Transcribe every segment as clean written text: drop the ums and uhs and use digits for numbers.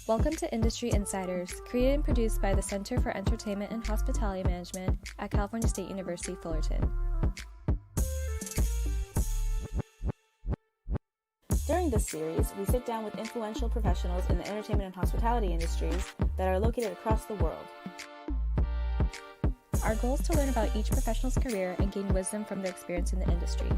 Welcome to Industry Insiders, created and produced by the Center for Entertainment and Hospitality Management at California State University, Fullerton. During this series, we sit down with influential professionals in the entertainment and hospitality industries that are located across the world. Our goal is to learn about each professional's career and gain wisdom from their experience in the industry.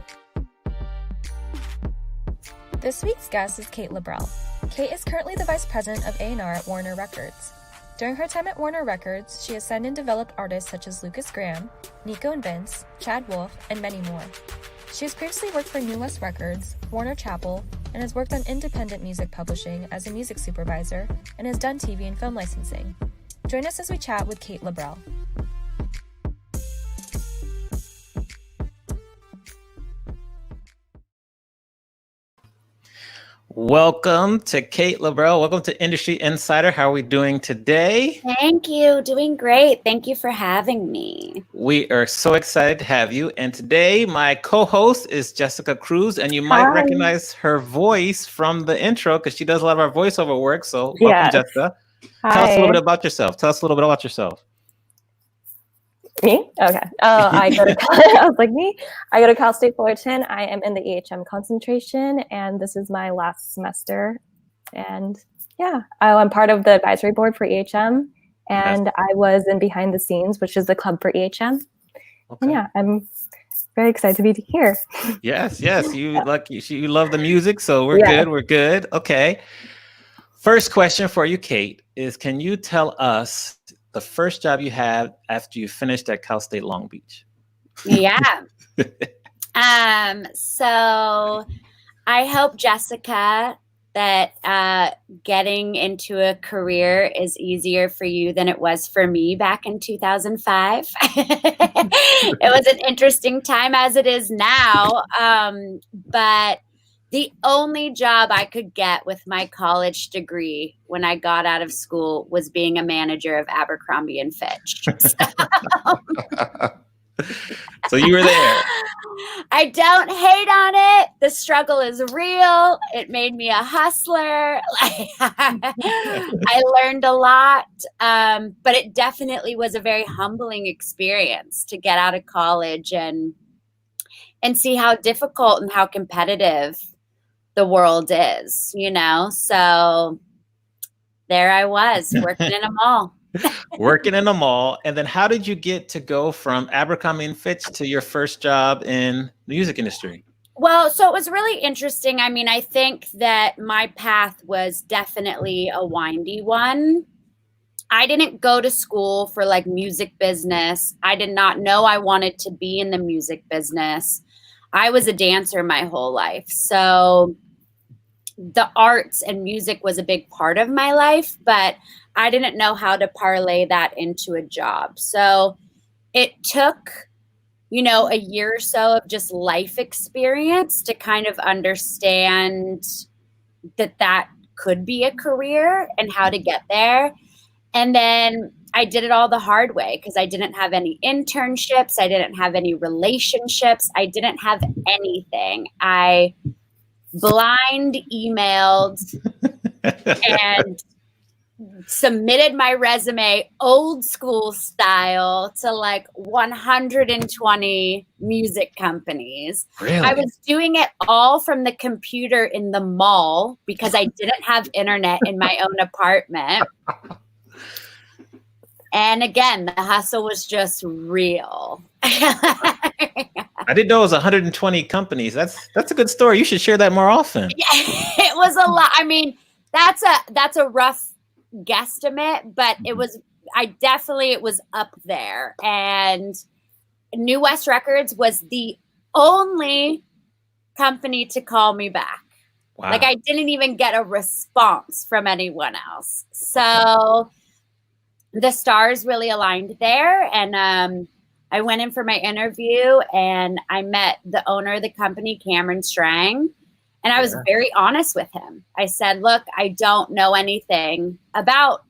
This week's guest is Kate Labrel. Kate is currently the Vice President of A&R at Warner Records. During her time at Warner Records, she has signed and developed artists such as Lukas Graham, Nico and Vince, Chad Wolf, and many more. She has previously worked for New West Records, Warner Chappell, and has worked on independent music publishing as a music supervisor and has done TV and film licensing. Join us as we chat with Kate Labrel. Welcome to Kate Labrel. Welcome to Industry Insider. How are we doing today? Thank you. Doing great. Thank you for having me. We are so excited to have you. And today, my co-host is Jessica Cruz, and you might recognize her voice from the intro because she does a lot of our voiceover work. So welcome, Jessica. Hi. Tell us a little bit about yourself. Tell us a little bit about yourself. Me? Okay. I go to I was like me. I go to Cal State Fullerton. I am in the EHM concentration, and this is my last semester. And yeah, I'm part of the advisory board for EHM, and I was in behind the scenes, which is the club for EHM. Okay. And yeah, I'm very excited to be here. Yes. You you love the music, so we're good. We're good. Okay. First question for you, Kate, is can you tell us the first job you had after you finished at Cal State Long Beach? Yeah. So I hope, Jessica, that getting into a career is easier for you than it was for me back in 2005. It was an interesting time as it is now. But the only job I could get with my college degree when I got out of school was being a manager of Abercrombie and Fitch. So you were there. I don't hate on it. The struggle is real. It made me a hustler. I learned a lot, but it definitely was a very humbling experience to get out of college and see how difficult and how competitive the world is, so there I was working in a mall. Working in a mall. And then how did you get to go from Abercrombie and Fitch to your first job in the music industry? Well, so it was really interesting. I mean, I think that my path was definitely a windy one. I didn't go to school for like music business. I did not know I wanted to be in the music business. I was a dancer my whole life. So the arts and music was a big part of my life, but I didn't know how to parlay that into a job. So it took, a year or so of just life experience to kind of understand that could be a career and how to get there. And then I did it all the hard way because I didn't have any internships. I didn't have any relationships. I didn't have anything. I blind emailed and submitted my resume old school style to like 120 music companies. Really? I was doing it all from the computer in the mall because I didn't have internet in my own apartment. And again, the hustle was just real. I didn't know it was 120 companies. That's a good story. You should share that more often. Yeah, it was a lot. I mean, that's a rough guesstimate, but it was up there. And New West Records was the only company to call me back. Wow. Like I didn't even get a response from anyone else. So the stars really aligned there. And I went in for my interview and I met the owner of the company, Cameron Strang. And I was very honest with him. I said, look, I don't know anything about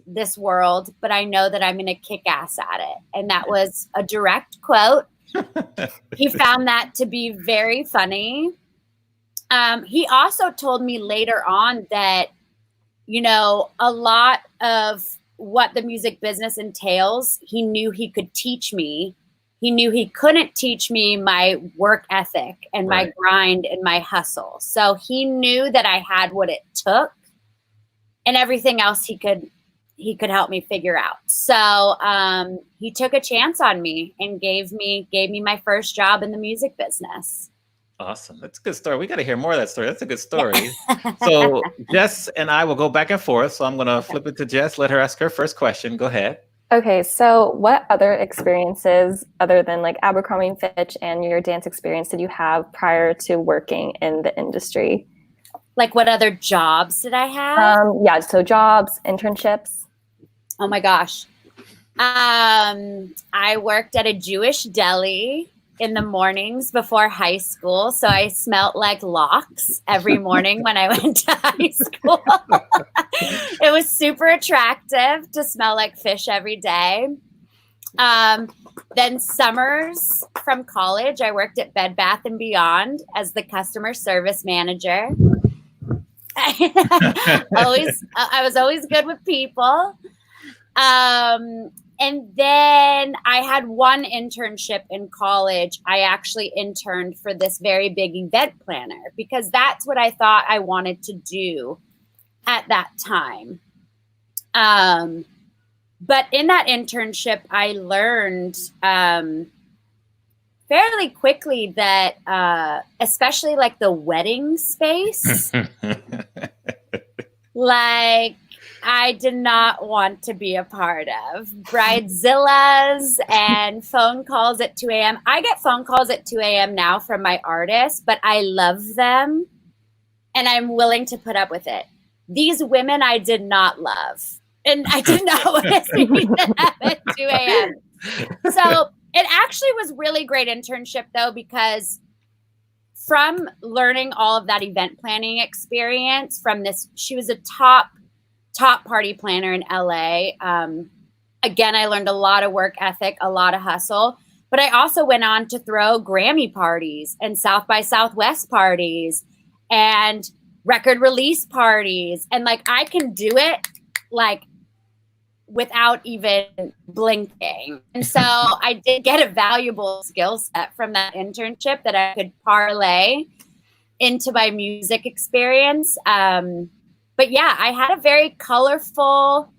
this world, but I know that I'm going to kick ass at it. And that was a direct quote. He found that to be very funny. He also told me later on that, you know, a lot of what the music business entails, he knew he could teach me. He knew he couldn't teach me my work ethic and my grind and my hustle. So he knew that I had what it took, and everything else he could help me figure out. So he took a chance on me and gave me my first job in the music business. Awesome. That's a good story. We got to hear more of that story. That's a good story. So Jess and I will go back and forth. So I'm going to flip it to Jess. Let her ask her first question. Go ahead. Okay, so what other experiences other than like Abercrombie & Fitch and your dance experience did you have prior to working in the industry? Like what other jobs did I have? Yeah, so jobs, internships. Oh my gosh. I worked at a Jewish deli in the mornings before high school. So I smelled like lox every morning when I went to high school. It was super attractive to smell like fish every day. Then summers from college, I worked at Bed Bath & Beyond as the customer service manager. I was always good with people. And then I had one internship in college. I actually interned for this very big event planner because that's what I thought I wanted to do at that time. But in that internship, I learned fairly quickly that especially like the wedding space, like I did not want to be a part of bridezillas and phone calls at 2 a.m. I get phone calls at 2 a.m. now from my artists, but I love them and I'm willing to put up with it. These women I did not love, and I did not want to see them at 2 a.m. So it actually was really great internship though, because from learning all of that event planning experience from this, she was a top party planner in LA. Again, I learned a lot of work ethic, a lot of hustle, but I also went on to throw Grammy parties and South by Southwest parties and record release parties. And like, I can do it like without even blinking. And so I did get a valuable skill set from that internship that I could parlay into my music experience. But yeah, I had a very colorful,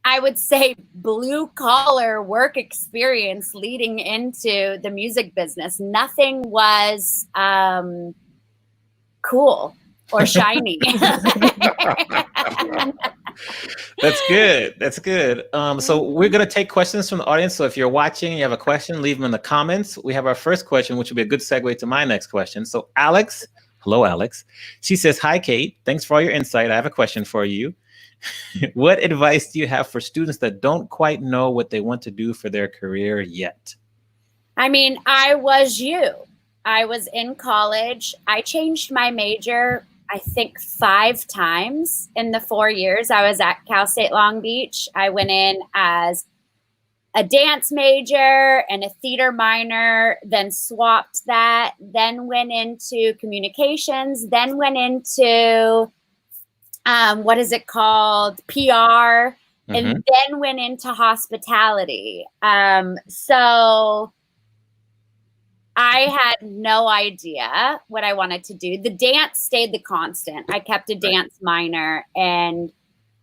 I would say, blue collar work experience leading into the music business. Nothing was cool or shiny. That's good. That's good. So we're going to take questions from the audience. So if you're watching and you have a question, leave them in the comments. We have our first question, which will be a good segue to my next question. So Alex, hello, Alex. She says, hi, Kate. Thanks for all your insight. I have a question for you. What advice do you have for students that don't quite know what they want to do for their career yet? I mean, I was you. I was in college. I changed my major, I think 5 times in the 4 years I was at Cal State Long Beach. I went in as a dance major and a theater minor, then swapped that, then went into communications, then went into, what is it called? PR, and then went into hospitality. So I had no idea what I wanted to do. The dance stayed the constant. I kept a dance minor, and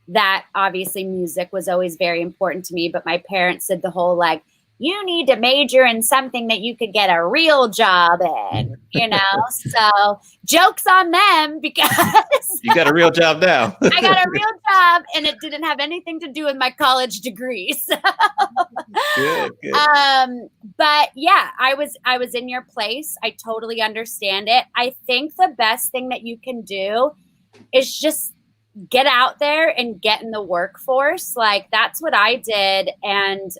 that obviously music was always very important to me. But my parents said the whole like, you need to major in something that you could get a real job in, you know? So joke's on them because you got a real job now. I got a real job and it didn't have anything to do with my college degree. So. Good. But yeah, I was in your place. I totally understand it. I think the best thing that you can do is just get out there and get in the workforce. Like that's what I did. And,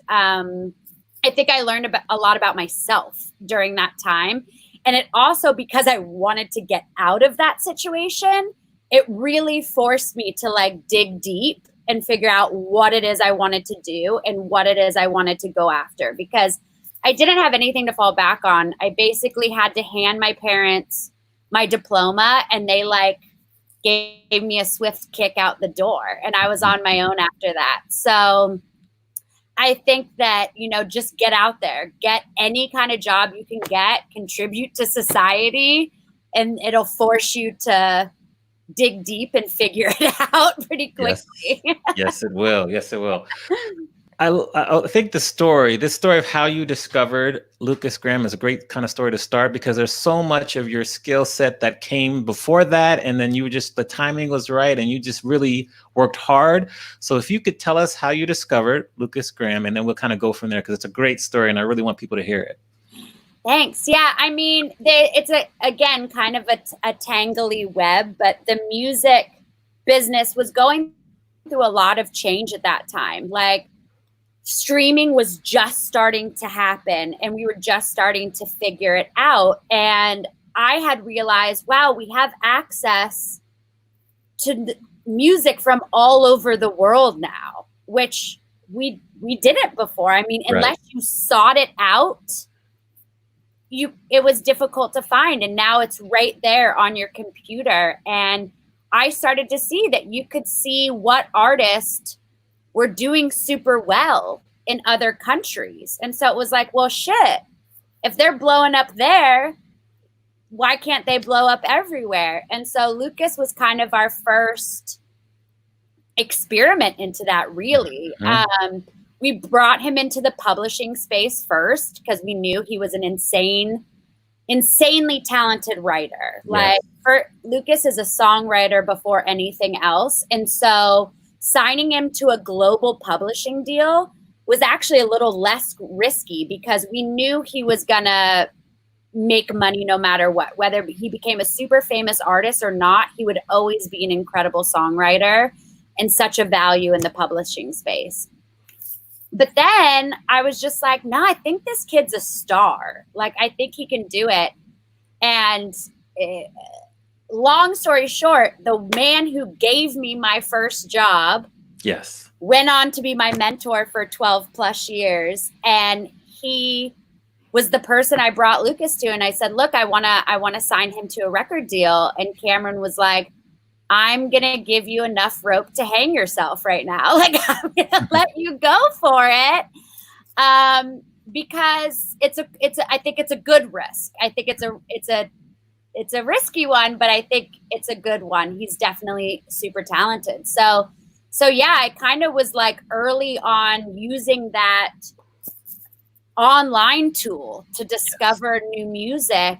I think I learned a lot about myself during that time. And it also, because I wanted to get out of that situation, it really forced me to like dig deep and figure out what it is I wanted to do and what it is I wanted to go after, because I didn't have anything to fall back on. I basically had to hand my parents my diploma, and they like gave me a swift kick out the door, and I was on my own after that. So I think that, you know, just get out there, get any kind of job you can get, contribute to society, and it'll force you to dig deep and figure it out pretty quickly. Yes, yes it will. Yes, it will. I think this story of how you discovered Lukas Graham is a great kind of story to start, because there's so much of your skill set that came before that, and then the timing was right, and you just really worked hard. So if you could tell us how you discovered Lukas Graham, and then we'll kind of go from there, because it's a great story, and I really want people to hear it. Thanks. Yeah, I mean, it's again kind of a tangly web, but the music business was going through a lot of change at that time. Like, streaming was just starting to happen, and we were just starting to figure it out. And I had realized, wow, we have access to music from all over the world now, which we didn't before. I mean, unless you sought it out, it was difficult to find. And now it's right there on your computer. And I started to see that you could see what artists were doing super well in other countries. And so it was like, well, shit, if they're blowing up there, why can't they blow up everywhere? And so Lukas was kind of our first experiment into that, really. Mm-hmm. We brought him into the publishing space first because we knew he was an insanely talented writer. Yes. Like, Lukas is a songwriter before anything else. And so signing him to a global publishing deal was actually a little less risky, because we knew he was gonna make money no matter what. Whether he became a super famous artist or not, he would always be an incredible songwriter and such a value in the publishing space. But then I was just like, no, I think this kid's a star. Like, I think he can do it. And long story short, the man who gave me my first job, yes, went on to be my mentor for 12 plus years. And he was the person I brought Lukas to. And I said, look, I want to sign him to a record deal. And Cameron was like, I'm going to give you enough rope to hang yourself right now. Like, I'm going to let you go for it. Because I think it's a good risk. I think it's a risky one, but I think it's a good one. He's definitely super talented. So yeah, I kind of was like early on using that online tool to discover new music.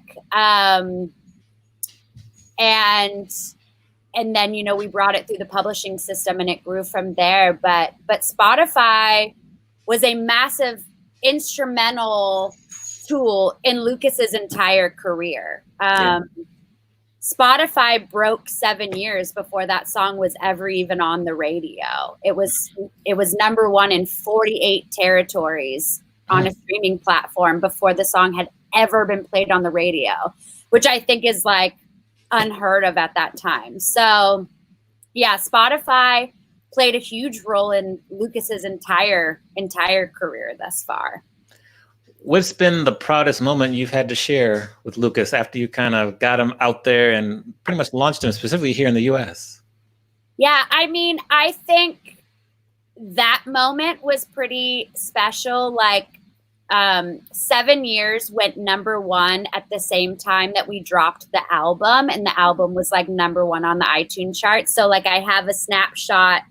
And then, you know, we brought it through the publishing system and it grew from there. But Spotify was a massive instrumental tool in Lukas's entire career. Spotify broke 7 years before that song was ever even on the radio. It was number one in 48 territories on a streaming platform before the song had ever been played on the radio, which I think is like unheard of at that time. So yeah, Spotify played a huge role in Lukas's entire career thus far. What's been the proudest moment you've had to share with Lukas after you kind of got him out there and pretty much launched him specifically here in the US? Yeah, I mean, I think that moment was pretty special. Like, 7 years went number one at the same time that we dropped the album, and the album was like number one on the iTunes chart. So like, I have a snapshot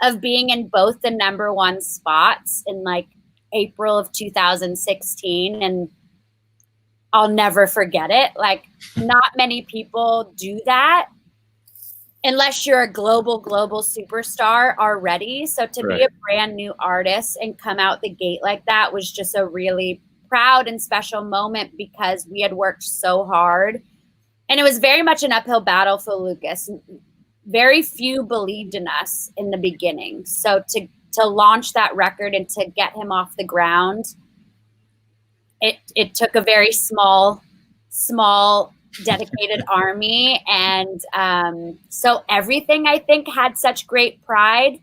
of being in both the number one spots in like April of 2016, and I'll never forget it. Like, not many people do that unless you're a global superstar already. So to be a brand new artist and come out the gate like that was just a really proud and special moment, because we had worked so hard, and it was very much an uphill battle for Lukas. Very few believed in us in the beginning. So to launch that record and to get him off the ground, it took a very small dedicated army. And so everything, I think, had such great pride.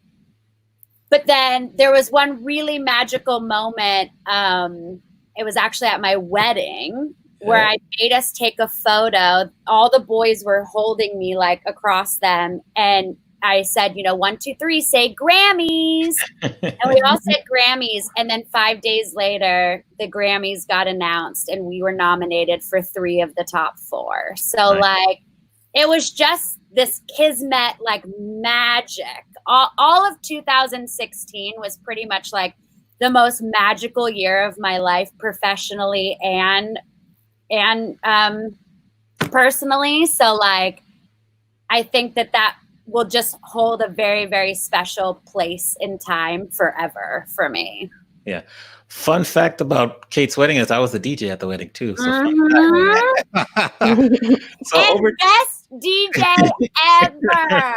But then there was one really magical moment. It was actually at my wedding. where I made us take a photo. All the boys were holding me like across them. And I said, 1, 2, 3, say Grammys. And we all said Grammys. And then 5 days later, the Grammys got announced and we were nominated for 3 of the top 4. So like, it was just this kismet, like magic. All of 2016 was pretty much like the most magical year of my life, professionally and personally. So like, I think that will just hold a very, very special place in time forever for me. Yeah. Fun fact about Kate's wedding is I was the DJ at the wedding too. So, Best DJ ever.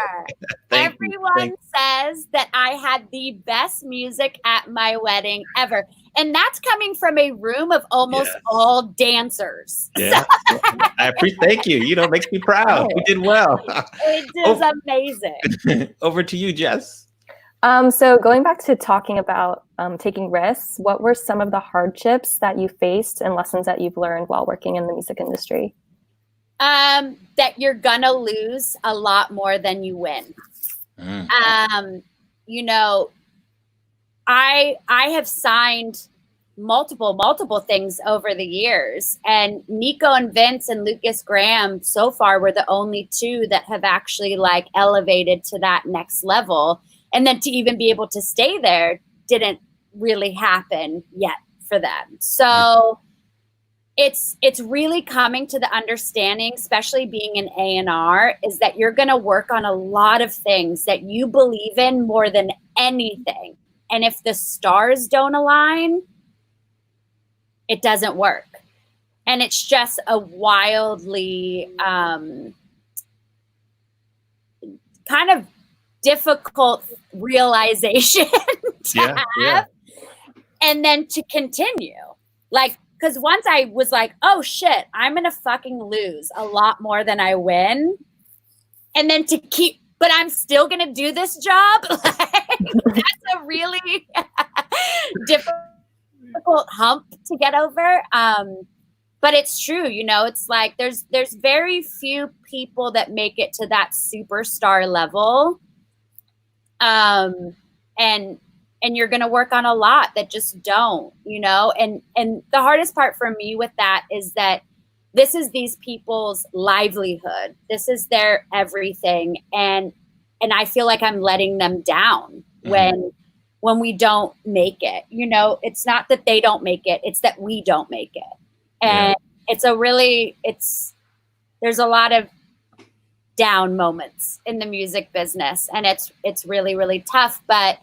Everyone says that I had the best music at my wedding ever. And that's coming from a room of almost all dancers. Yeah. Thank you. Makes me proud. You did well. It is amazing. Over to you, Jess. So going back to talking about taking risks, what were some of the hardships that you faced and lessons that you've learned while working in the music industry? That you're gonna lose a lot more than you win. I have signed multiple things over the years, and Nico and Vince and Lukas Graham so far were the only 2 that have actually like elevated to that next level. And then to even be able to stay there didn't really happen yet for them. So it's really coming to the understanding, especially being an A&R, is that you're going to work on a lot of things that you believe in more than anything. And if the stars don't align, it doesn't work. And it's just a wildly kind of difficult realization to have. And then to continue. Like, because once I was like, oh shit, I'm going to fucking lose a lot more than I win. And then but I'm still going to do this job. That's a really difficult hump to get over. But it's true, it's like there's very few people that make it to that superstar level. And you're going to work on a lot that just don't, and the hardest part for me with that is that this is these people's livelihood. This is their everything. And I feel like I'm letting them down when we don't make it, it's not that they don't make it. It's that we don't make it. And there's a lot of down moments in the music business, and it's really, really tough. But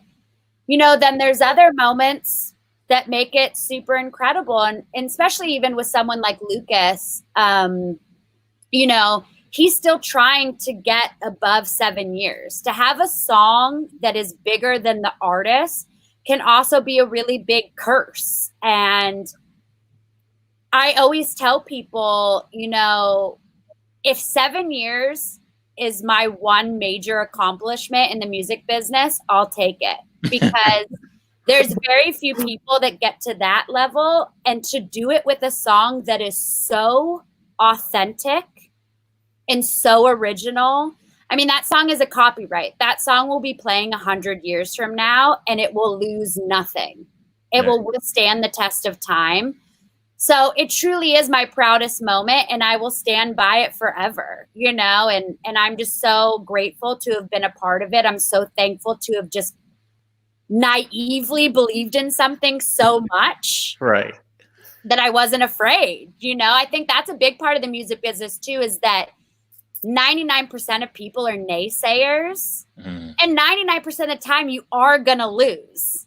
then there's other moments that make it super incredible. And especially even with someone like Lukas, he's still trying to get above 7 years. To have a song that is bigger than the artist can also be a really big curse. And I always tell people, if 7 years is my one major accomplishment in the music business, I'll take it. Because there's very few people that get to that level, and to do it with a song that is so authentic and so original. I mean, that song is a copyright. That song will be playing 100 years from now, and it will lose nothing. It will withstand the test of time. So it truly is my proudest moment, and I will stand by it forever, and I'm just so grateful to have been a part of it. I'm so thankful to have just naively believed in something so much that I wasn't afraid. I think that's a big part of the music business too, is that 99% of people are naysayers, and 99% of the time you are going to lose.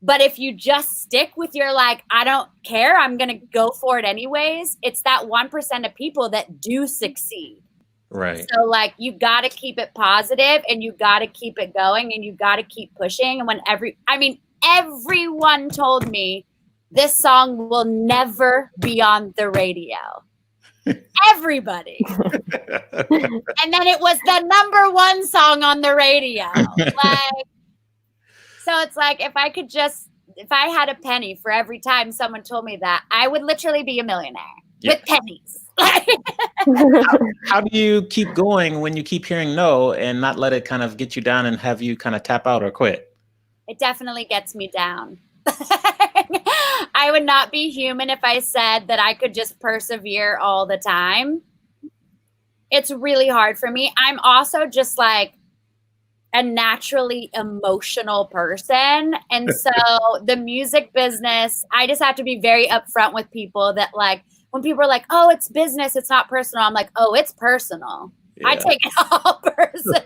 But if you just stick with your, like, I don't care, I'm going to go for it anyways, it's that 1% of people that do succeed. Right. So like, you got to keep it positive, and you got to keep it going, and you got to keep pushing. And when everyone told me this song will never be on the radio. Everybody. And then it was the #1 song on the radio. So it's like, if I had a penny for every time someone told me that, I would literally be a millionaire. with pennies. How do you keep going when you keep hearing no and not let it kind of get you down and have you kind of tap out or quit? It definitely gets me down. I would not be human if I said that I could just persevere all the time. It's really hard for me. I'm also just like a naturally emotional person. And so the music business, I just have to be very upfront with people that like, when people are like, oh, it's business, it's not personal. I'm like, oh, it's personal. Yeah. I take it all personal.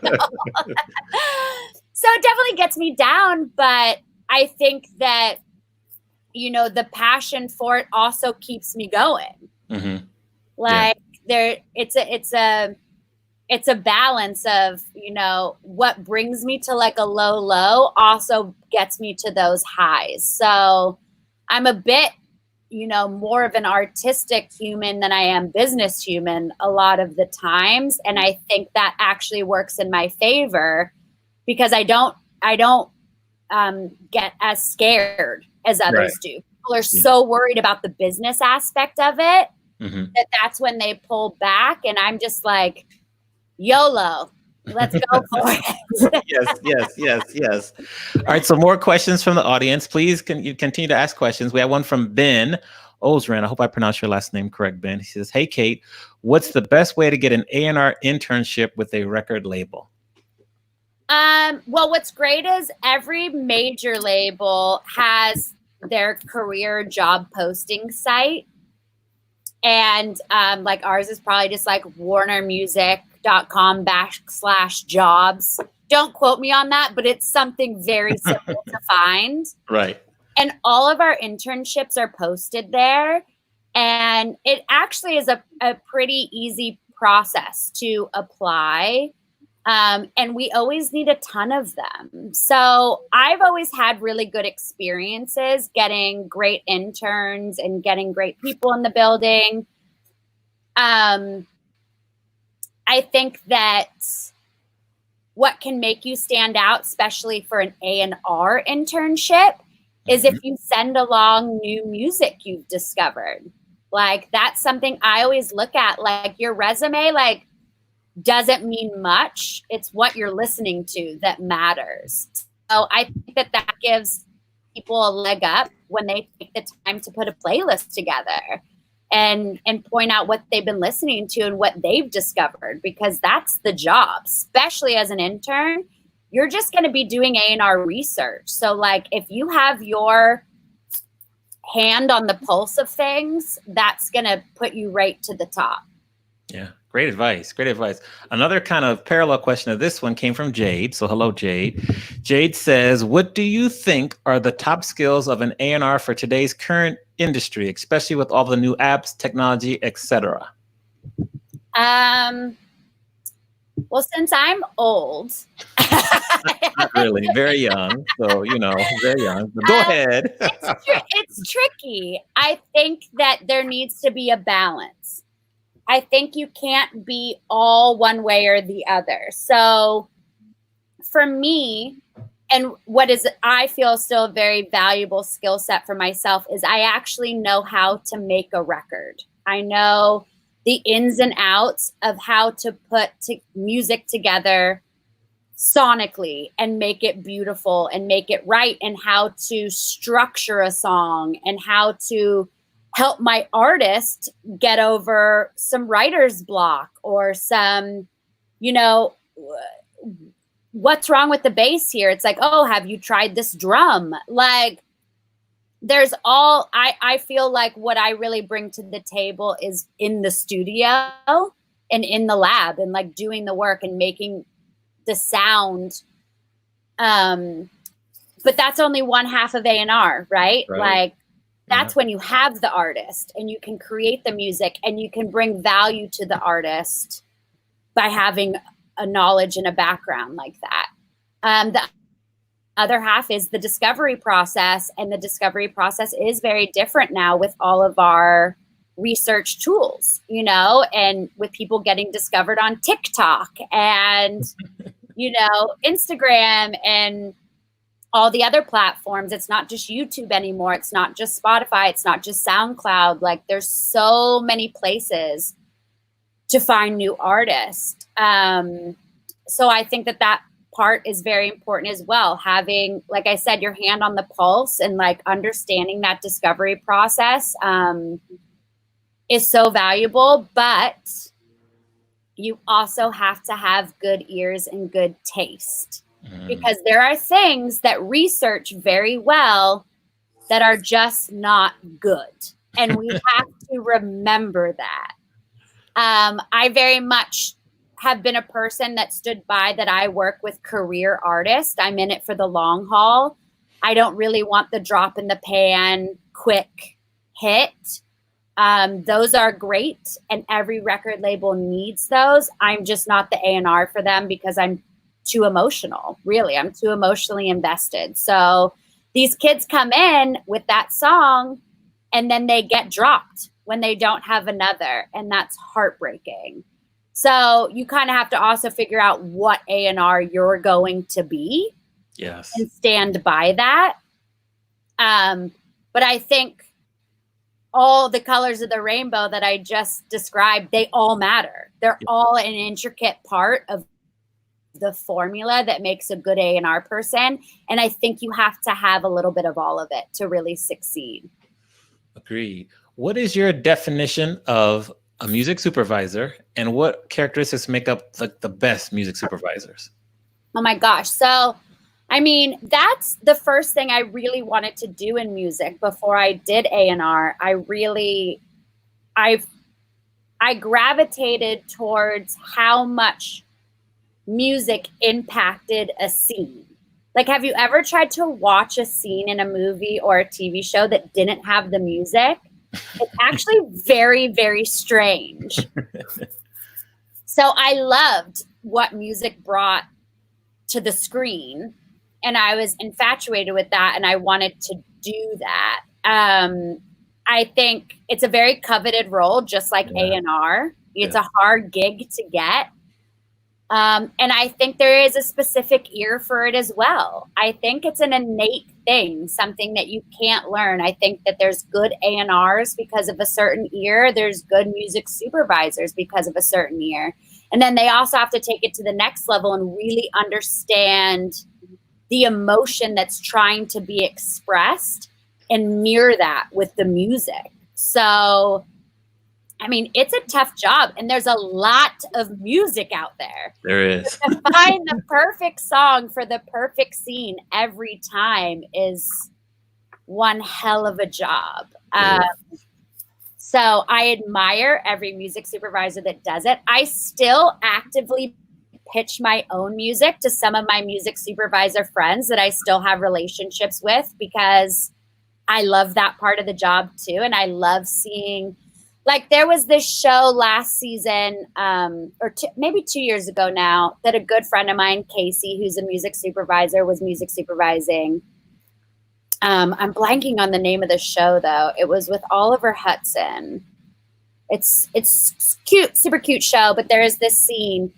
So it definitely gets me down. But I think that, you know, the passion for it also keeps me going. Mm-hmm. Like it's a balance of, you know, what brings me to like a low also gets me to those highs. So I'm a bit, you know, more of an artistic human than I am business human a lot of the times. And I think that actually works in my favor because I don't get as scared as others do. People are so worried about the business aspect of it that's when they pull back. And I'm just like, YOLO. Let's go for it. Yes. All right. So more questions from the audience. Please can you continue to ask questions. We have one from Ben Ozran. I hope I pronounced your last name correct, Ben. He says, hey, Kate, what's the best way to get an A&R internship with a record label? Well, what's great is every major label has their career job posting site. And like ours is probably just like warnermusic.com/jobs. Don't quote me on that, but it's something very simple to find. Right. And all of our internships are posted there. And it actually is a pretty easy process to apply. And we always need a ton of them. So I've always had really good experiences getting great interns and getting great people in the building. I think that what can make you stand out, especially for an A&R internship, is if you send along new music you've discovered. Like that's something I always look at. Like your resume, like, doesn't mean much. It's what you're listening to that matters. So I think that gives people a leg up when they take the time to put a playlist together and point out what they've been listening to and what they've discovered, because that's the job, especially as an intern. You're just going to be doing A&R research. So like if you have your hand on the pulse of things, that's going to put you right to the top. Yeah. Great advice. Another kind of parallel question of this one came from Jade. So hello, Jade. Jade says, what do you think are the top skills of an A&R for today's current industry, especially with all the new apps, technology, etc.? Well, since I'm old. Not really, very young. So, you know, very young. But go ahead. It's tricky. I think that there needs to be a balance. I think you can't be all one way or the other. So for me, and what is I feel still a very valuable skill set for myself is I actually know how to make a record. I know the ins and outs of how to put music together sonically and make it beautiful and make it right, and how to structure a song and how to help my artist get over some writer's block or some, you know, what's wrong with the bass here? It's like, oh, have you tried this drum? Like there's all, I feel like what I really bring to the table is in the studio and in the lab and like doing the work and making the sound. But that's only one half of A&R, right? Like, that's when you have the artist and you can create the music and you can bring value to the artist by having a knowledge and a background like that. The other half is the discovery process, and the discovery process is very different now with all of our research tools, you know, and with people getting discovered on TikTok and, you know, Instagram and all the other platforms. It's not just YouTube anymore. It's not just Spotify. It's not just SoundCloud. Like, there's so many places to find new artists. So I think that part is very important as well. Having, like I said, your hand on the pulse and like understanding that discovery process is so valuable, but you also have to have good ears and good taste, because there are things that research very well that are just not good. And we have to remember that. I very much have been a person that stood by that I work with career artists. I'm in it for the long haul. I don't really want the drop in the pan, quick hit. Those are great, and every record label needs those. I'm just not the A&R for them because I'm too emotional. Really, I'm too emotionally invested. So these kids come in with that song, and then they get dropped when they don't have another, and that's heartbreaking. So you kind of have to also figure out what A&R you're going to be. Yes. And stand by that. But I think all the colors of the rainbow that I just described, they all matter. They're all an intricate part of the formula that makes a good A&R person. And I think you have to have a little bit of all of it to really succeed. Agreed. What is your definition of a music supervisor, and what characteristics make up the best music supervisors? Oh my gosh. So, I mean, that's the first thing I really wanted to do in music before I did A&R. I gravitated towards how much music impacted a scene. Like, have you ever tried to watch a scene in a movie or a TV show that didn't have the music? It's actually very, very strange. So I loved what music brought to the screen, and I was infatuated with that, and I wanted to do that. I think it's a very coveted role, just like A&R. It's a hard gig to get. And I think there is a specific ear for it as well. I think it's an innate thing, something that you can't learn. I think that there's good A&Rs because of a certain ear. There's good music supervisors because of a certain ear. And then they also have to take it to the next level and really understand the emotion that's trying to be expressed and mirror that with the music. So, I mean, it's a tough job, and there's a lot of music out there. There is. To find the perfect song for the perfect scene every time is one hell of a job. So I admire every music supervisor that does it. I still actively pitch my own music to some of my music supervisor friends that I still have relationships with, because I love that part of the job too. And I love seeing, like, there was this show last season, maybe 2 years ago now, that a good friend of mine, Casey, who's a music supervisor, was music supervising. I'm blanking on the name of the show, though. It was with Oliver Hudson. It's cute, super cute show, but there is this scene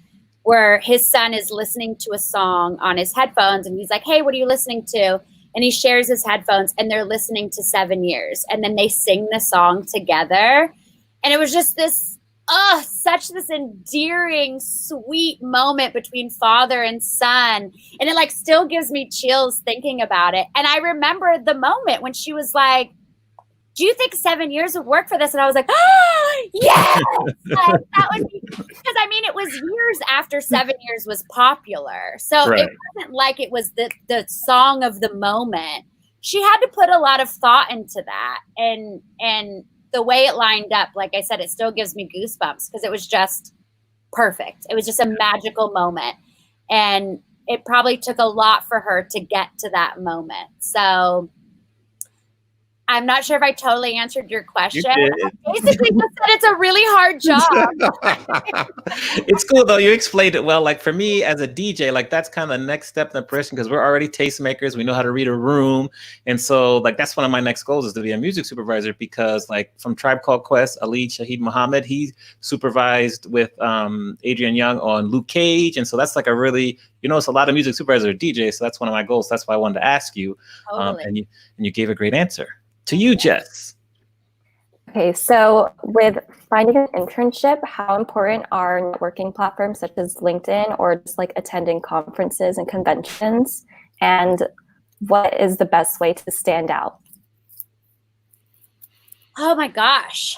where his son is listening to a song on his headphones, and he's like, "Hey, what are you listening to?" And he shares his headphones, and they're listening to 7 Years, and then they sing the song together. And it was just such this endearing, sweet moment between father and son. And it, like, still gives me chills thinking about it. And I remember the moment when she was like, "Do you think 7 years would work for this?" And I was like, "Oh, yes!" That would be, because, I mean, it was years after 7 Years was popular. So It wasn't like it was the song of the moment. She had to put a lot of thought into that. And the way it lined up, like I said, it still gives me goosebumps because it was just perfect. It was just a magical moment. And it probably took a lot for her to get to that moment. So I'm not sure if I totally answered your question. did. I basically just said it's a really hard job. It's cool though. You explained it well. Like for me as a DJ, like that's kind of the next step in the progression because we're already tastemakers. We know how to read a room. And so like that's one of my next goals is to be a music supervisor because like from Tribe Called Quest, Ali Shaheed Muhammad, he supervised with Adrian Young on Luke Cage. And so that's like a really, it's a lot of music supervisors are DJs. So that's one of my goals. That's why I wanted to ask you. Totally. And you gave a great answer. To you, Jess. Okay, so with finding an internship, how important are networking platforms such as LinkedIn or just like attending conferences and conventions? And what is the best way to stand out? Oh my gosh.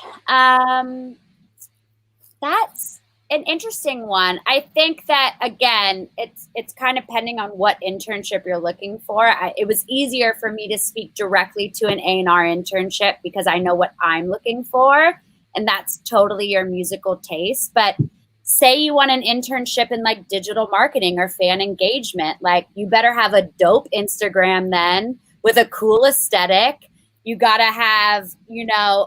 That's an interesting one. I think that again, it's kind of depending on what internship you're looking for. It was easier for me to speak directly to an A&R internship because I know what I'm looking for, and that's totally your musical taste. But say you want an internship in like digital marketing or fan engagement, like you better have a dope Instagram then with a cool aesthetic. You gotta have,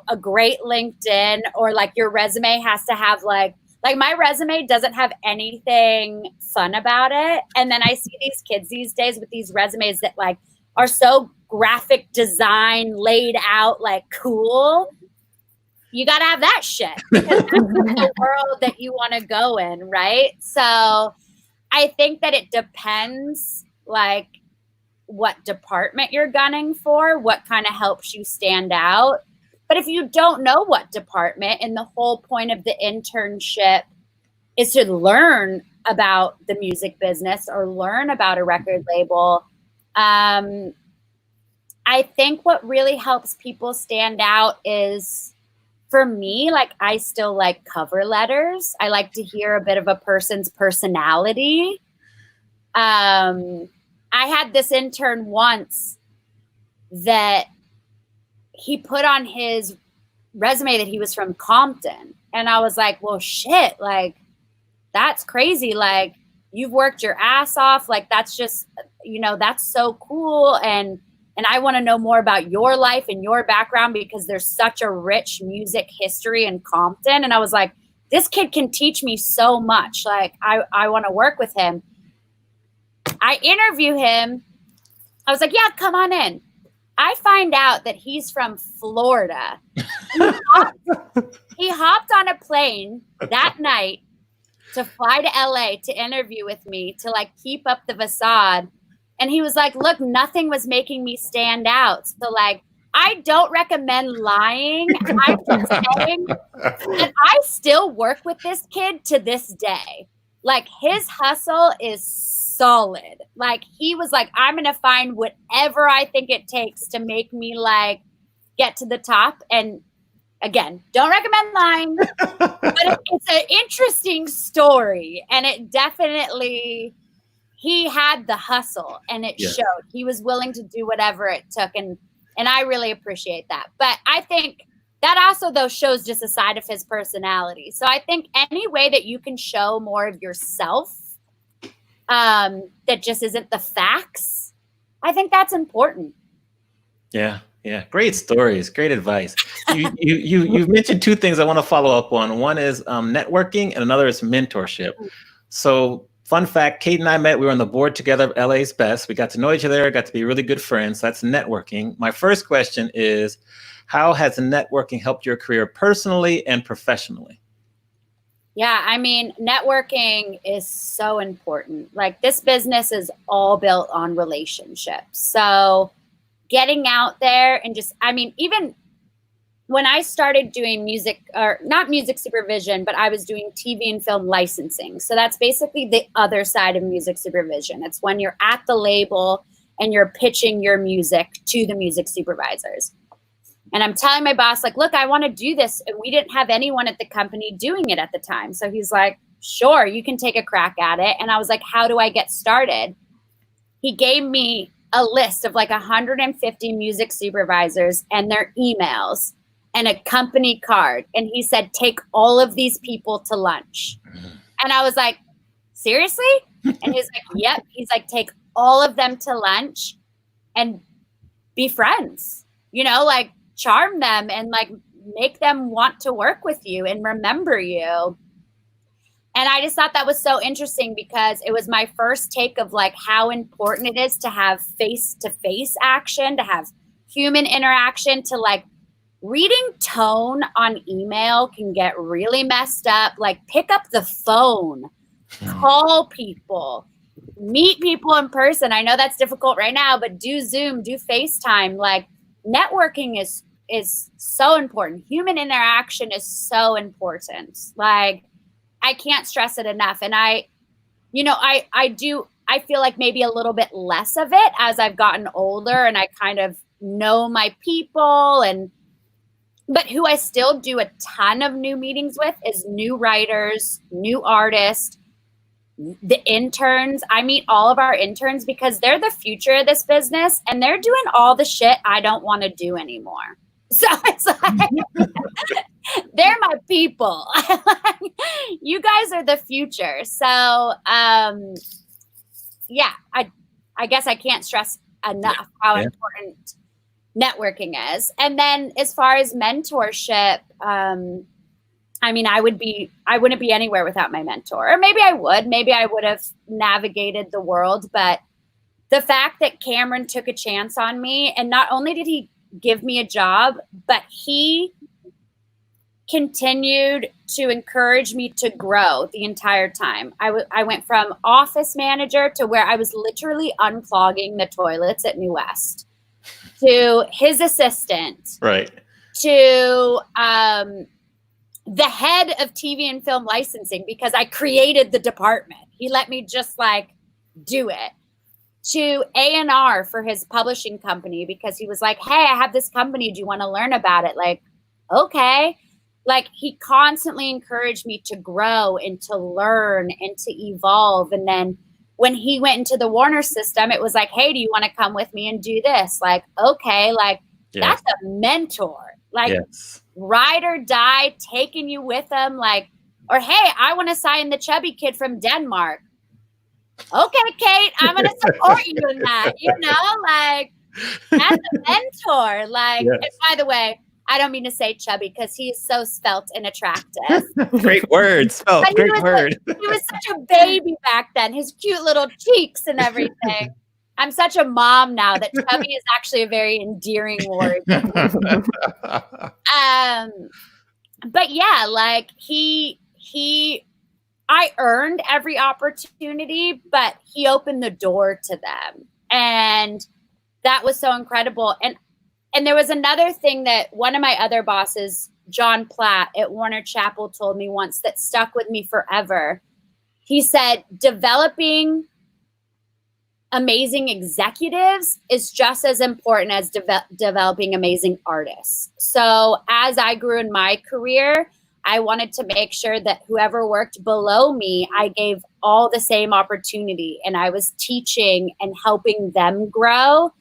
a great LinkedIn, or like your resume has to have like my resume doesn't have anything fun about it. And then I see these kids these days with these resumes that like are so graphic design laid out, like cool. You got to have that shit because that's the world that you want to go in. Right. So I think that it depends like what department you're gunning for, what kind of helps you stand out. But if you don't know what department, and the whole point of the internship is to learn about the music business or learn about a record label, I think what really helps people stand out is, for me, like I still like cover letters. I like to hear a bit of a person's personality. I had this intern once that he put on his resume that he was from Compton. And I was like, well, shit, like, that's crazy. Like, you've worked your ass off. Like, that's just, that's so cool. And I want to know more about your life and your background because there's such a rich music history in Compton. And I was like, this kid can teach me so much. Like, I want to work with him. I interview him. I was like, yeah, come on in. I find out that he's from Florida. He hopped on a plane that night to fly to LA to interview with me to like keep up the facade. And he was like, look, nothing was making me stand out. So like, I don't recommend lying. I'm just saying that I still work with this kid to this day. Like his hustle is solid. Like he was like, I'm going to find whatever I think it takes to make me like get to the top. And again, don't recommend lying, but it's an interesting story. And it definitely, he had the hustle and it showed. He was willing to do whatever it took. And I really appreciate that. But I think that also though shows just a side of his personality. So I think any way that you can show more of yourself that just isn't the facts, I think that's important. Yeah. Great stories. Great advice. You've mentioned two things I want to follow up on. One is networking and another is mentorship. So fun fact, Kate and I met, we were on the board together of LA's Best. We got to know each other, got to be really good friends. That's networking. My first question is, how has networking helped your career personally and professionally? Yeah, I mean, networking is so important. Like this business is all built on relationships. So getting out there and just, I mean, even when I started doing music, or not music supervision, but I was doing TV and film licensing. So that's basically the other side of music supervision. It's when you're at the label and you're pitching your music to the music supervisors. And I'm telling my boss, like, look, I want to do this. And we didn't have anyone at the company doing it at the time. So he's like, sure, you can take a crack at it. And I was like, how do I get started? He gave me a list of like 150 music supervisors and their emails and a company card. And he said, take all of these people to lunch. And I was like, seriously? And he's like, yep. He's like, take all of them to lunch and be friends. like charm them and like make them want to work with you and remember you. And I just thought that was so interesting because it was my first take of like how important it is to have face-to-face action, to have human interaction, to like reading tone on email can get really messed up. Like pick up the phone, call people, meet people in person. I know that's difficult right now, but do Zoom, do FaceTime. Like networking is so important. Human interaction is so important. Like I can't stress it enough. And I feel like maybe a little bit less of it as I've gotten older and I kind of know my people but who I still do a ton of new meetings with is new writers, new artists, the interns. I meet all of our interns because they're the future of this business and they're doing all the shit I don't want to do anymore. So it's like, they're my people. You guys are the future. So, yeah, I guess I can't stress enough how important networking is. And then as far as mentorship, I mean, I wouldn't be anywhere without my mentor, or maybe I would have navigated the world. But the fact that Cameron took a chance on me, and not only did he give me a job, but he continued to encourage me to grow the entire time. I went from office manager to where I was literally unclogging the toilets at New West, to his assistant, right, to the head of TV and film licensing, because I created the department. He let me just like do it. To A&R for his publishing company, because he was like, hey, I have this company. Do you want to learn about it? Like, okay. Like he constantly encouraged me to grow and to learn and to evolve. And then when he went into the Warner system, it was like, hey, do you want to come with me and do this? Like, okay, like that's a mentor. Like ride or die, taking you with them. Like, or hey, I want to sign the chubby kid from Denmark. Okay, Kate, I'm going to support you in that, like as a mentor. Like, and by the way, I don't mean to say chubby because he is so svelte and attractive. Great word, svelte, great word. He was such a baby back then, his cute little cheeks and everything. I'm such a mom now that chubby is actually a very endearing word. But yeah, like I earned every opportunity, but he opened the door to them. And that was so incredible. And there was another thing that one of my other bosses, John Platt at Warner Chappell, told me once that stuck with me forever. He said, developing amazing executives is just as important as developing amazing artists. So as I grew in my career, I wanted to make sure that whoever worked below me, I gave all the same opportunity, and I was teaching and helping them grow,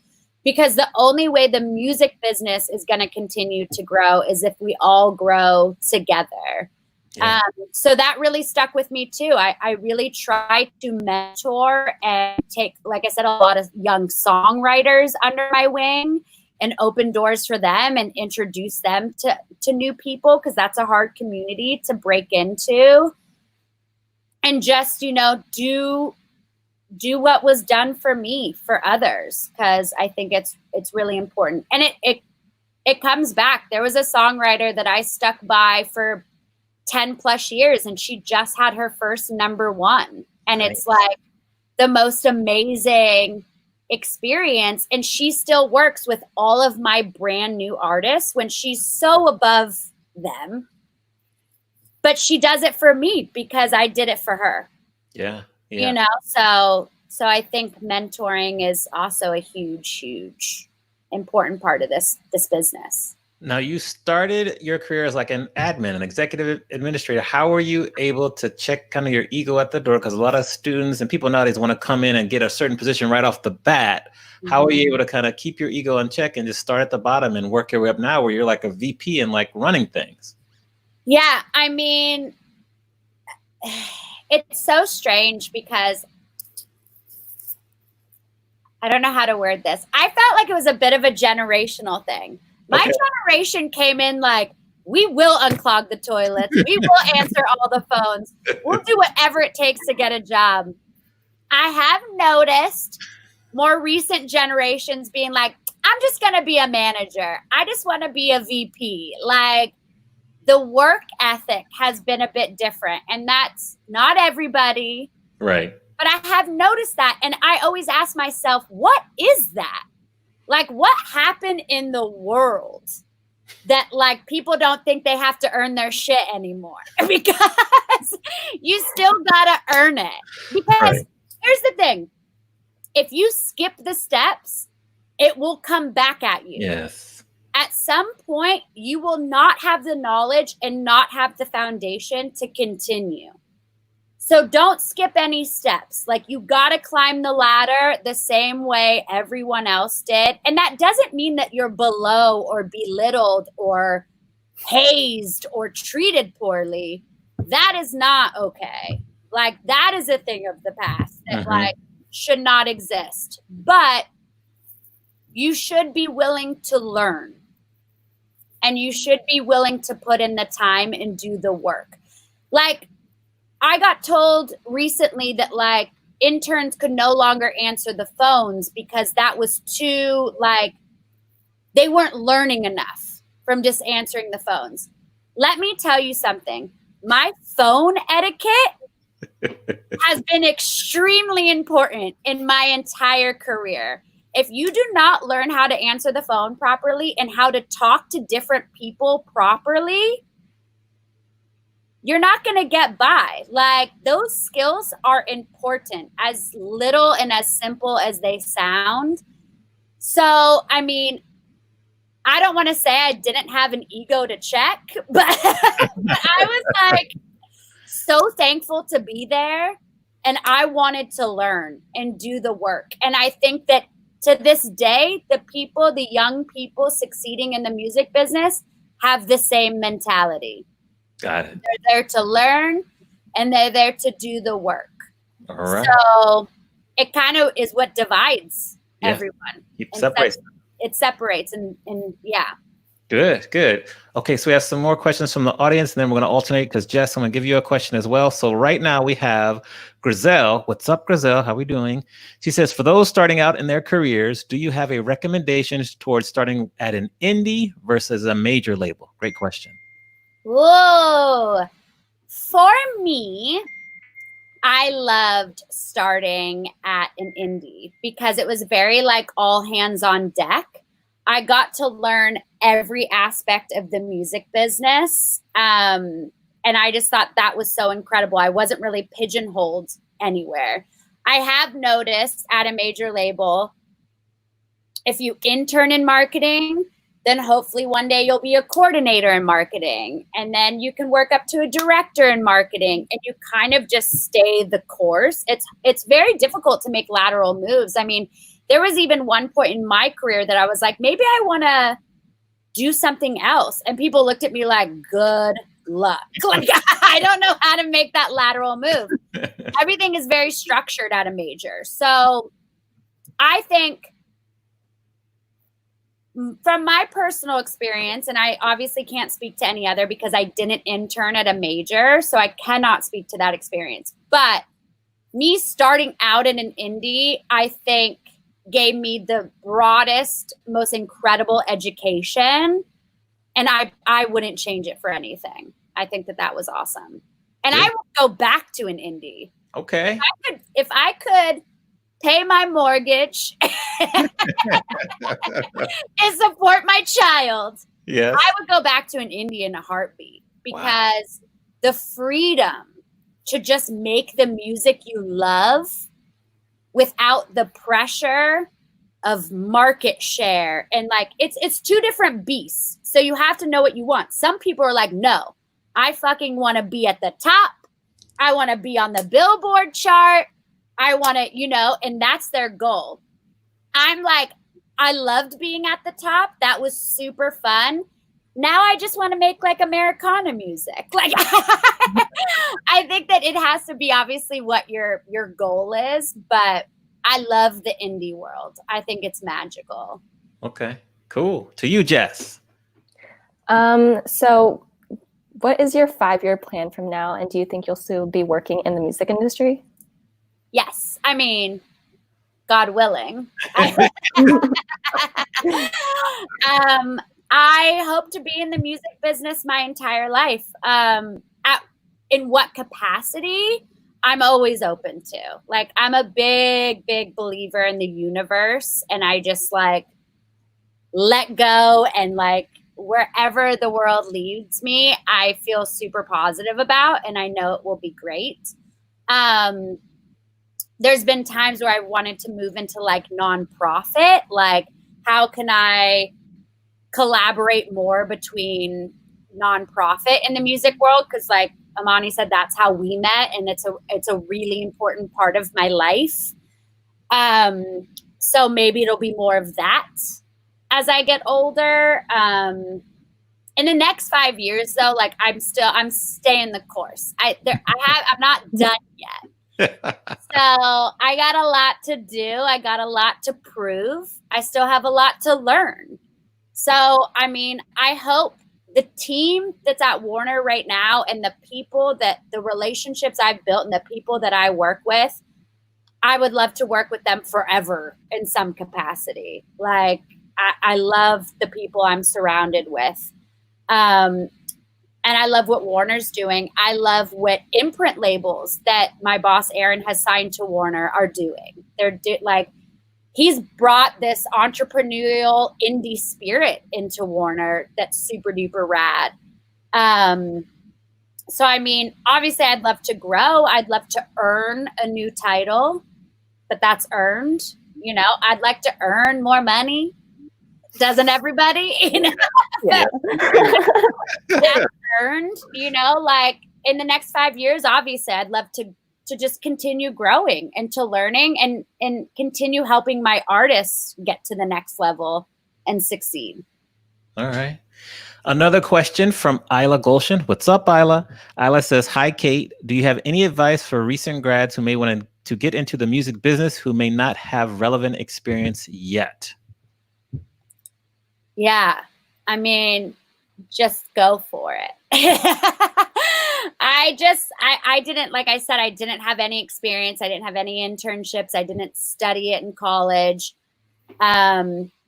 because the only way the music business is going to continue to grow is if we all grow together. Yeah. So that really stuck with me too. I really tried to mentor and take, like I said, a lot of young songwriters under my wing and open doors for them and introduce them to new people, because that's a hard community to break into. And just, do what was done for me for others, because I think it's really important. And it comes back. There was a songwriter that I stuck by for 10 plus years, and she just had her first #1. And it's like the most amazing experience. And she still works with all of my brand new artists when she's so above them. But she does it for me because I did it for her. Yeah. So I think mentoring is also a huge important part of this business. Now, you started your career as like an admin, an executive administrator. How were you able to check kind of your ego at the door? Because a lot of students and people nowadays want to come in and get a certain position right off the bat. Mm-hmm. How are you able to kind of keep your ego in check and just start at the bottom and work your way up now where you're like a VP and like running things? Yeah, I mean, it's so strange because I don't know how to word this. I felt like it was a bit of a generational thing. My generation came in like, we will unclog the toilets. We will answer all the phones. We'll do whatever it takes to get a job. I have noticed more recent generations being like, I'm just going to be a manager. I just want to be a VP. Like, the work ethic has been a bit different, and that's not everybody. Right. But I have noticed that, and I always ask myself, what is that? Like, what happened in the world that, like, people don't think they have to earn their shit anymore? Because you still gotta earn it. Because here's the thing. If you skip the steps, it will come back at you. Yes. At some point, you will not have the knowledge and not have the foundation to continue. So don't skip any steps. Like, you got to climb the ladder the same way everyone else did. And that doesn't mean that you're below or belittled or hazed or treated poorly. That is not okay. Like, that is a thing of the past that like should not exist. But you should be willing to learn. And you should be willing to put in the time and do the work. Like, I got told recently that like interns could no longer answer the phones because that was too, like, they weren't learning enough from just answering the phones. Let me tell you something. My phone etiquette has been extremely important in my entire career. If you do not learn how to answer the phone properly and how to talk to different people properly, you're not going to get by. Like, those skills are important, as little and as simple as they sound. So, I mean, I don't want to say I didn't have an ego to check, but I was like so thankful to be there, and I wanted to learn and do the work. And I think that to this day, the young people succeeding in the music business have the same mentality. Got it. They're there to learn, and they're there to do the work. All right. So it kind of is what divides everyone. It separates. It separates, and yeah. Good. Okay, so we have some more questions from the audience, and then we're going to alternate because Jess, I'm going to give you a question as well. So right now we have Grizel. What's up, Grizel? How are we doing? She says, for those starting out in their careers, do you have a recommendation towards starting at an indie versus a major label? Great question. Whoa. For me, I loved starting at an indie because it was very like all hands on deck. I got to learn every aspect of the music business. And I just thought that was so incredible. I wasn't really pigeonholed anywhere. I have noticed at a major label, if you intern in marketing, then hopefully one day you'll be a coordinator in marketing. And then you can work up to a director in marketing, and you kind of just stay the course. It's very difficult to make lateral moves. I mean, there was even one point in my career that I was like, maybe I want to do something else. And people looked at me like, good luck. Like, I don't know how to make that lateral move. Everything is very structured at a major. So I think from my personal experience, and I obviously can't speak to any other because I didn't intern at a major, so I cannot speak to that experience. But me starting out in an indie, I think gave me the broadest, most incredible education. And I wouldn't change it for anything. I think that was awesome. And I would go back to an indie. Okay. If I could pay my mortgage and support my child, I would go back to an indie in a heartbeat, because the freedom to just make the music you love without the pressure of market share. And like, it's two different beasts. So you have to know what you want. Some people are like, no, I fucking want to be at the top. I want to be on the Billboard chart. I want to, and that's their goal. I'm like, I loved being at the top. That was super fun. Now I just want to make like Americana music. Like, I think that it has to be obviously what your goal is, but I love the indie world. I think it's magical. Okay, cool. To you, Jess. So what is your 5-year plan from now? And do you think you'll still be working in the music industry? Yes. I mean, God willing. I hope to be in the music business my entire life. In what capacity? I'm always open to. Like, I'm a big, big believer in the universe, and I just like let go, and like wherever the world leads me, I feel super positive about, and I know it will be great. There's been times where I wanted to move into like nonprofit, like how can I collaborate more between nonprofit in the music world? Because like Amani said, that's how we met, and it's a really important part of my life. So maybe it'll be more of that as I get older. In the next 5 years, though, like I'm staying the course. I'm not done yet. So I got a lot to do. I got a lot to prove. I still have a lot to learn. So, I mean, I hope the team that's at Warner right now and the relationships I've built and the people that I work with, I would love to work with them forever in some capacity. Like, I love the people I'm surrounded with. And I love what Warner's doing. I love what imprint labels that my boss, Aaron, has signed to Warner are doing. He's brought this entrepreneurial indie spirit into Warner that's super duper rad. So, I mean, obviously I'd love to grow. I'd love to earn a new title, but that's earned. You know, I'd like to earn more money. Doesn't everybody? You know, Yeah. that's earned, you know, like in the next 5 years, obviously I'd love to just continue growing and to learning and continue helping my artists get to the next level and succeed. All right. Another question from Isla Gulshan. What's up, Isla? Isla says, hi, Kate. Do you have any advice for recent grads who may want to get into the music business who may not have relevant experience yet? Yeah. I mean, just go for it. I didn't, like I said, I didn't have any experience. I didn't have any internships. I didn't study it in college.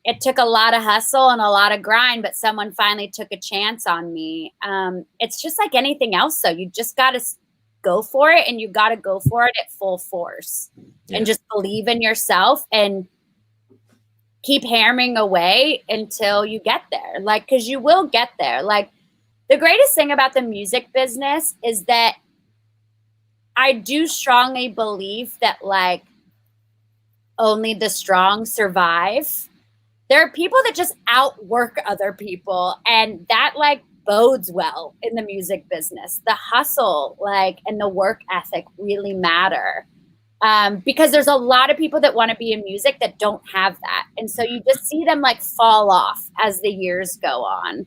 It took a lot of hustle and a lot of grind, but someone finally took a chance on me. It's just like anything else, though. You just got to go for it, and you got to go for it at full force and just believe in yourself and keep hammering away until you get there. Like, because you will get there. Like, the greatest thing about the music business is that I do strongly believe that, like, only the strong survive. There are people that just outwork other people, and that, like, bodes well in the music business. The hustle, like, and the work ethic really matter. Because there's a lot of people that want to be in music that don't have that. And so you just see them like fall off as the years go on.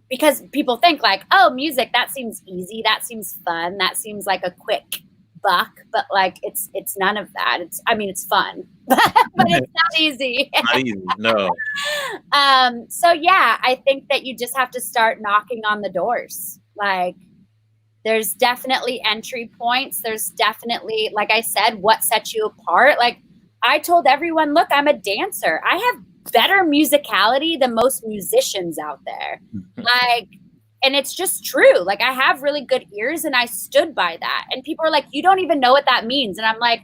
Because people think like, oh, music, that seems easy. That seems fun. That seems like a quick buck, but like, it's none of that. It's fun, but it's not easy. Not easy, no. So yeah, I think that you just have to start knocking on the doors. Like, there's definitely entry points. There's definitely, like I said, what sets you apart. Like, I told everyone, look, I'm a dancer. I have better musicality than most musicians out there. Like, and it's just true. Like, I have really good ears, and I stood by that. And people are like, you don't even know what that means. And I'm like,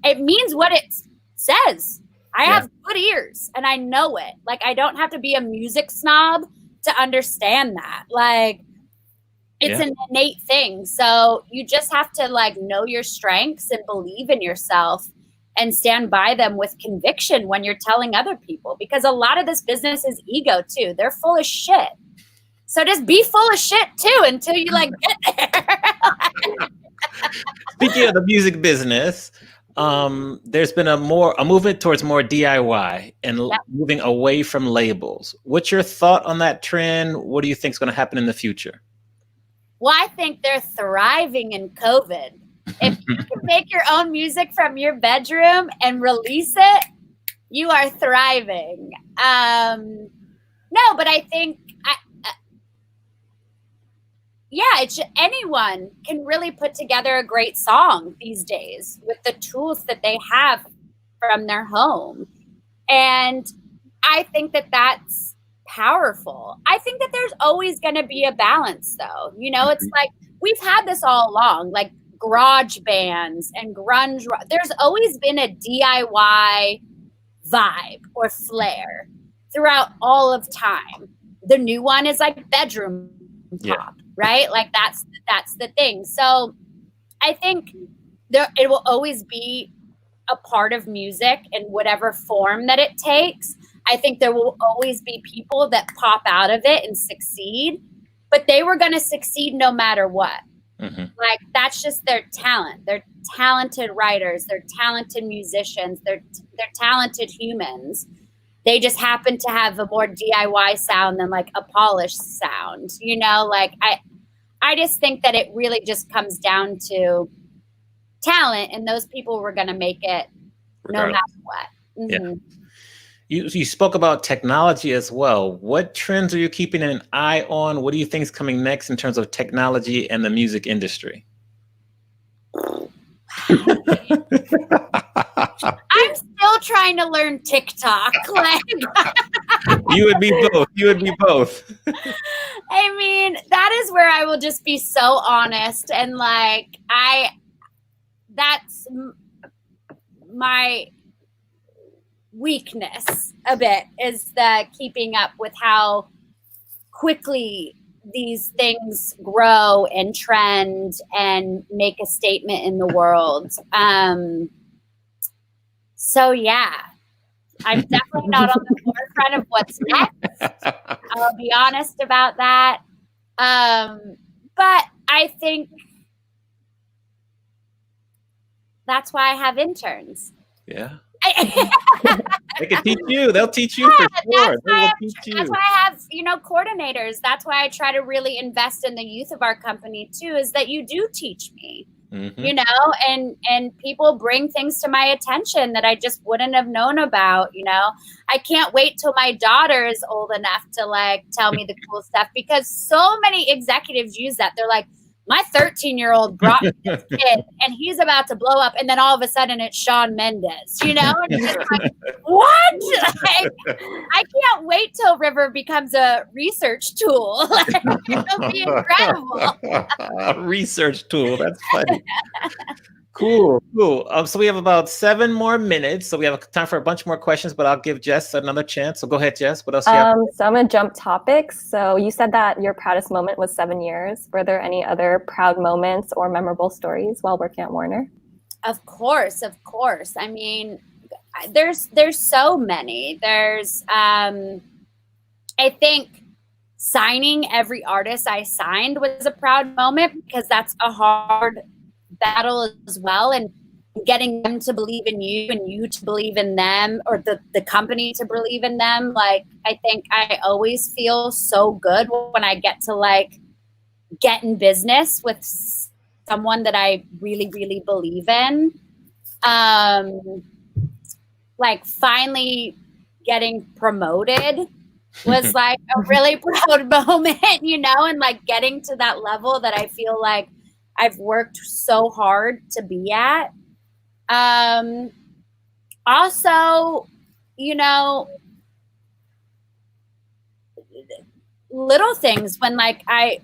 it means what it says. I have good ears, and I know it. Like, I don't have to be a music snob to understand that. Like, it's an innate thing. So you just have to like know your strengths and believe in yourself and stand by them with conviction when you're telling other people, because a lot of this business is ego too. They're full of shit. So just be full of shit too until you like get there. Speaking of the music business, there's been a movement towards more DIY and moving away from labels. What's your thought on that trend? What do you think is going to happen in the future? Well, I think they're thriving in COVID. If you can make your own music from your bedroom and release it, you are thriving. No, but I think, anyone can really put together a great song these days with the tools that they have from their home. And I think that that's powerful. I think that there's always going to be a balance, though. You know, it's like we've had this all along, like garage bands and grunge. There's always been a DIY vibe or flair throughout all of time. The new one is like bedroom pop, right? Like that's the thing. So I think it will always be a part of music in whatever form that it takes. I think there will always be people that pop out of it and succeed, but they were going to succeed no matter what. Like that's just their talent. They're talented writers. They're talented musicians. They're talented humans. They just happen to have a more DIY sound than like a polished sound, you know, like I just think that it really just comes down to talent, and those people were going to make it no matter what. Yeah. You spoke about technology as well. What trends are you keeping an eye on? What do you think is coming next in terms of technology and the music industry? I'm still trying to learn TikTok. Like, you would be both. You would be both. I mean, that is where I will just be so honest. And like, that's my weakness a bit, is the keeping up with how quickly these things grow and trend and make a statement in the world. So yeah, I'm definitely not on the forefront of what's next. I'll be honest about that. But I think that's why I have interns. Yeah. They can teach you. They'll teach you for sure. They will teach you. That's why I have, coordinators. That's why I try to really invest in the youth of our company too, is that you do teach me, and people bring things to my attention that I just wouldn't have known about, I can't wait till my daughter is old enough to like tell me the cool stuff, because so many executives use that. They're like, my 13-year-old brought me this kid and he's about to blow up. And then all of a sudden it's Shawn Mendes, And it's just like, what? Like, I can't wait till River becomes a research tool. It'll be incredible. A research tool. That's funny. Cool. So we have about 7 more minutes. So we have time for a bunch more questions, but I'll give Jess another chance. So go ahead, Jess. What else do you have? So I'm going to jump topics. So you said that your proudest moment was 7 years. Were there any other proud moments or memorable stories while working at Warner? Of course. I mean, there's so many. There's, I think signing every artist I signed was a proud moment, because that's a hard battle as well, and getting them to believe in you and you to believe in them, or the company to believe in them. Like, I think I always feel so good when I get to like get in business with someone that I really, really believe in. Like finally getting promoted was like a really proud moment, and like getting to that level that I feel like I've worked so hard to be at. Also, little things when like I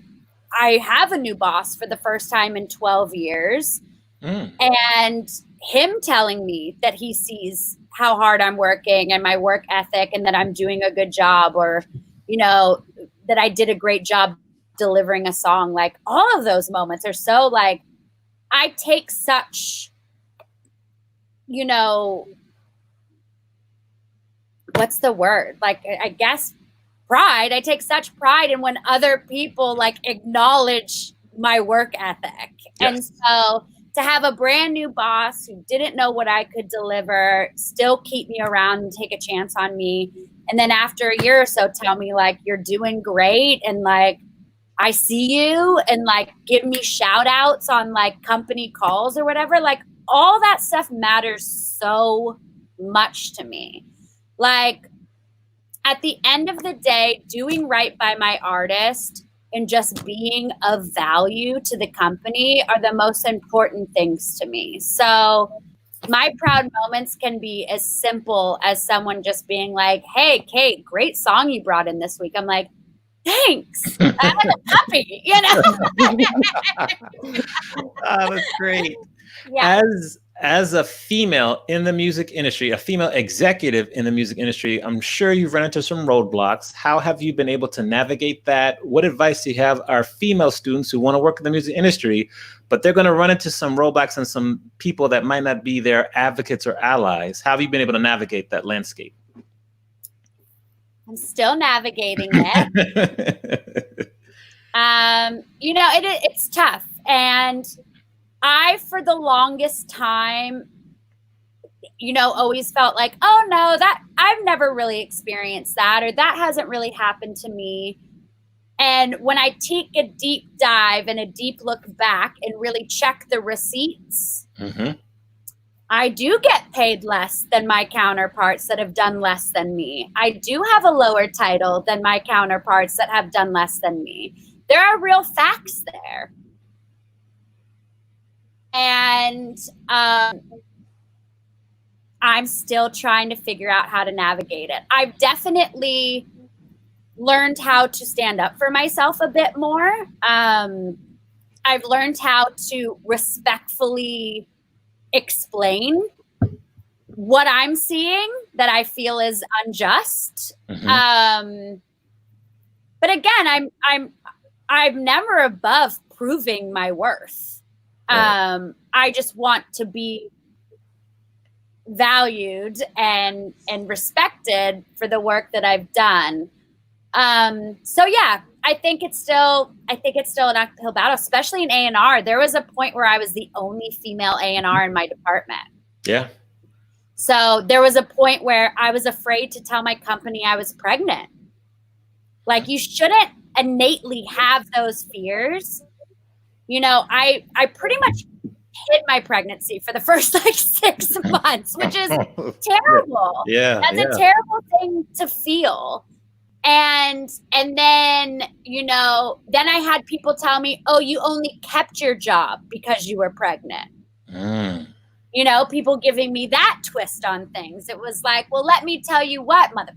have a new boss for the first time in 12 years and him telling me that he sees how hard I'm working and my work ethic and that I'm doing a good job, or, that I did a great job delivering a song. Like, all of those moments are so like, I take such, what's the word? Like, I guess pride. I take such pride in when other people like acknowledge my work ethic. Yes. And so to have a brand new boss who didn't know what I could deliver, still keep me around and take a chance on me. And then after a year or so, tell me like, you're doing great. And like, I see you and like give me shout outs on like company calls or whatever. Like all that stuff matters so much to me. Like at the end of the day, doing right by my artist and just being of value to the company are the most important things to me. So my proud moments can be as simple as someone just being like, hey, Kate, great song you brought in this week. I'm like, thanks. I'm a puppy, you know? Oh, that's great. Yeah. As a female in the music industry, a female executive in the music industry, I'm sure you've run into some roadblocks. How have you been able to navigate that? What advice do you have our female students who want to work in the music industry, but they're going to run into some roadblocks and some people that might not be their advocates or allies? How have you been able to navigate that landscape? I'm still navigating it. You know, it's tough. And I, for the longest time, you know, always felt like, oh no, that I've never really experienced that, or that hasn't really happened to me. And when I take a deep dive and a deep look back and really check the receipts, I do get paid less than my counterparts that have done less than me. I do have a lower title than my counterparts that have done less than me. There are real facts there. And I'm still trying to figure out how to navigate it. I've definitely learned how to stand up for myself a bit more. I've learned how to respectfully explain what I'm seeing that I feel is unjust. But again, I'm never above proving my worth. I just want to be valued and respected for the work that I've done. So yeah, I think it's still an uphill battle, especially in A&R. There was a point where I was the only female A&R in my department. Yeah. So there was a point where I was afraid to tell my company I was pregnant. Like, you shouldn't innately have those fears. You know, I pretty much hid my pregnancy for the first like 6 months, which is terrible. Yeah. That's a terrible thing to feel. And then, you know, then I had people tell me, oh, you only kept your job because you were pregnant. You know, people giving me that twist on things. It was like, well, let me tell you what, mother.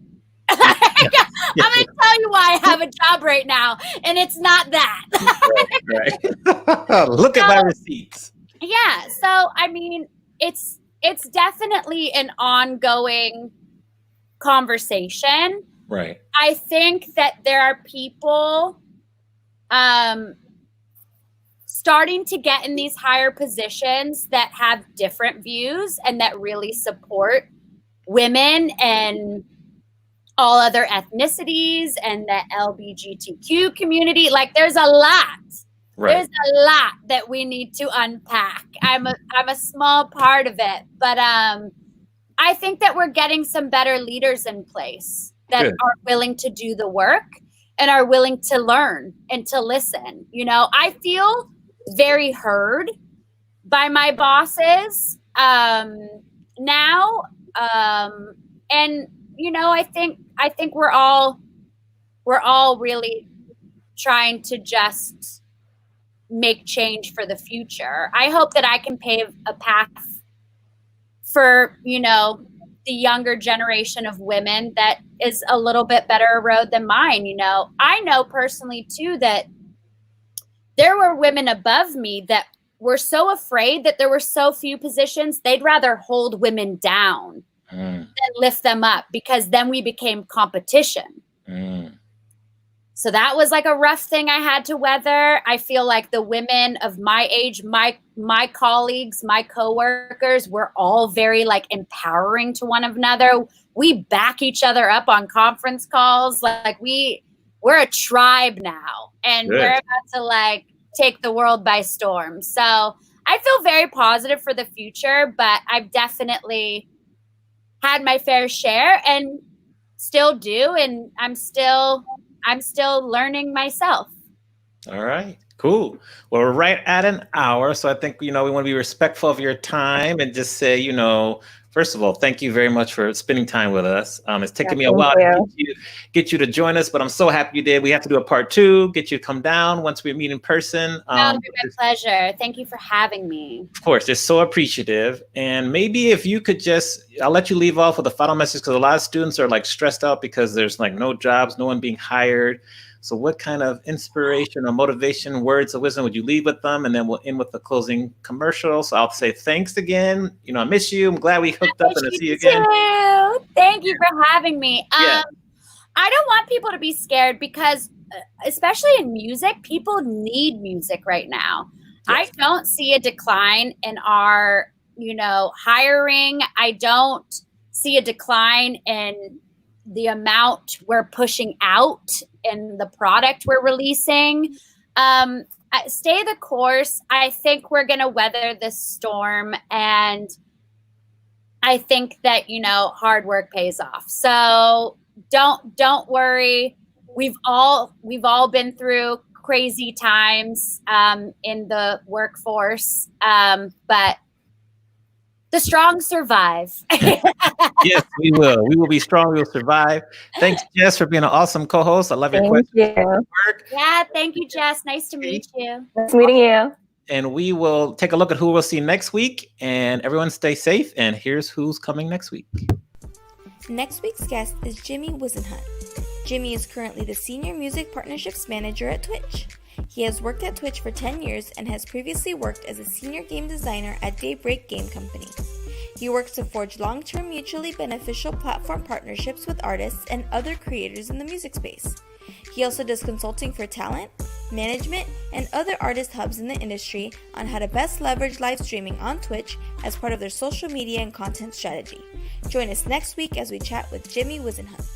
I'm going to tell you why I have a job right now, and it's not that. Right. Look at my receipts. Yeah. So, I mean, it's definitely an ongoing conversation. Right. I think that there are people starting to get in these higher positions that have different views and that really support women and all other ethnicities and the LGBTQ community. Like, there's a lot. Right. There's a lot that we need to unpack. I'm a small part of it, but I think that we're getting some better leaders in place that are willing to do the work and are willing to learn and to listen. You know, I feel very heard by my bosses now, and you know, I think we're all really trying to just make change for the future. I hope that I can pave a path for, you know, the younger generation of women that is a little bit better a road than mine. You know, I know personally too that there were women above me that were so afraid that there were so few positions, they'd rather hold women down than lift them up, because then we became competition. So that was like a rough thing I had to weather. I feel like the women of my age, my colleagues, my coworkers, we're all very like empowering to one another. We back each other up on conference calls. Like we're a tribe now, and we're about to like take the world by storm. So I feel very positive for the future, but I've definitely had my fair share and still do. And I'm still learning myself. All right, cool. Well, we're right at an hour, so I think we want to be respectful of your time and just say, first of all, thank you very much for spending time with us. It's taken me a while to get you to join us, but I'm so happy you did. We have to do a part 2, get you to come down once we meet in person. My pleasure. Thank you for having me. Of course, just so appreciative. And maybe if you could I'll let you leave off with a final message, because a lot of students are like stressed out because there's like no jobs, no one being hired. So what kind of inspiration or motivation, words of wisdom would you leave with them? And then we'll end with the closing commercial. So I'll say thanks again. I miss you. I'm glad we hooked up and to see you again. Thank you for having me. I don't want people to be scared because, especially in music, people need music right now. Yes. I don't see a decline in our, hiring. I don't see a decline in the amount we're pushing out and the product we're releasing. Stay the course. I think we're going to weather this storm, and I think that, hard work pays off. So don't worry. We've all been through crazy times in the workforce, but the strong survive. Yes, we will. We will be strong. We will survive. Thanks, Jess, for being an awesome co-host. I love your questions. Yeah, thank you, Jess. Nice to meet you. Nice meeting you. And we will take a look at who we'll see next week. And everyone stay safe. And here's who's coming next week. Next week's guest is Jimmy Wisenhunt. Jimmy is currently the Senior Music Partnerships Manager at Twitch. He has worked at Twitch for 10 years and has previously worked as a senior game designer at Daybreak Game Company. He works to forge long-term mutually beneficial platform partnerships with artists and other creators in the music space. He also does consulting for talent, management, and other artist hubs in the industry on how to best leverage live streaming on Twitch as part of their social media and content strategy. Join us next week as we chat with Jimmy Wisenhunt.